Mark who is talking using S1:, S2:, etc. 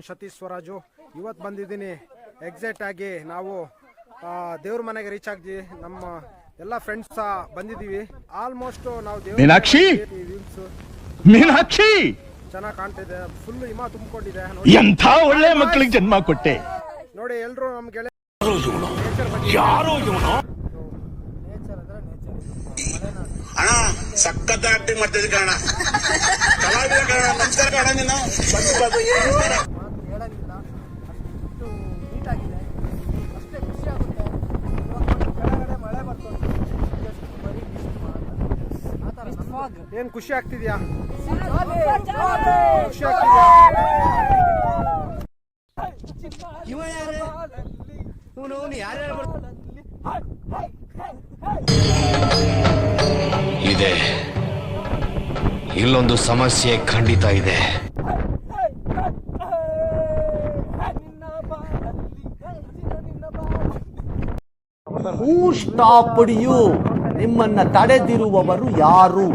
S1: ಸತೀಶ್ ಸ್ವರಾಜು. ಇವತ್ತು ಬಂದಿದ್ದೀನಿ ಎಕ್ಸಾಕ್ಟ್ ಆಗಿ ನಾವು ದೇವ್ರ ಮನೆಗೆ ರೀಚ್ ಆಗಿದ್ವಿ. ನಮ್ಮ ಎಲ್ಲ ಫ್ರೆಂಡ್ಸ್ ಬಂದಿದ್ದೀವಿ. ಆಲ್ಮೋಸ್ಟ್ ನಾವು
S2: ಮೀನಾಕ್ಷಿ ಮೀನಾಕ್ಷಿ
S1: ಚೆನ್ನಾಗಿ ಕಾಣ್ತಿದೆ. ಫುಲ್ ಹಿಮ ತುಂಬಿಕೊಂಡಿದೆ.
S2: ಎಂಥ ಒಳ್ಳೆ ಮಕ್ಕಳಿಗೆ ಜನ್ಮ ಕೊಟ್ಟೆ
S1: ನೋಡಿ ಎಲ್ರು ನಮ್ ಗೆಳೆಯ
S2: ಯಾರೋ ಇವನು
S3: ಅಣ್ಣ ಸಖತ್ ಆಕ್ಟಿಂಗ್ ಮಾಡ್ತಿದ್ದೆ ಕಣ, ಕಲಾವಿದ ಕಣ, ನಮಸ್ಕಾರ ಕಣ. ನೀನು
S1: ಹೇಳಂಗಿಲ್ಲ, ಅಷ್ಟು ನೀಟಾಗಿದೆ, ಅಷ್ಟೇ ಖುಷಿ ಆಗುತ್ತೆ. ಕೆಳಗಡೆ ಮಳೆ ಬರ್ತದೆ, ಬರೀ ಆ ಥರ ಏನು ಖುಷಿ ಆಗ್ತಿದ್ಯಾ? ಖುಷಿ ಆಗ್ತಿದ್ಯಾ?
S4: ಇದೆ, ಇಲ್ಲೊಂದು ಸಮಸ್ಯೆ ಖಂಡಿತ ಇದೆ.
S5: ಹೂ ಸ್ಟಾಪ್ಡ್ ಯು? ನಿಮ್ಮನ್ನ ತಡೆದಿರುವವರು ಯಾರು?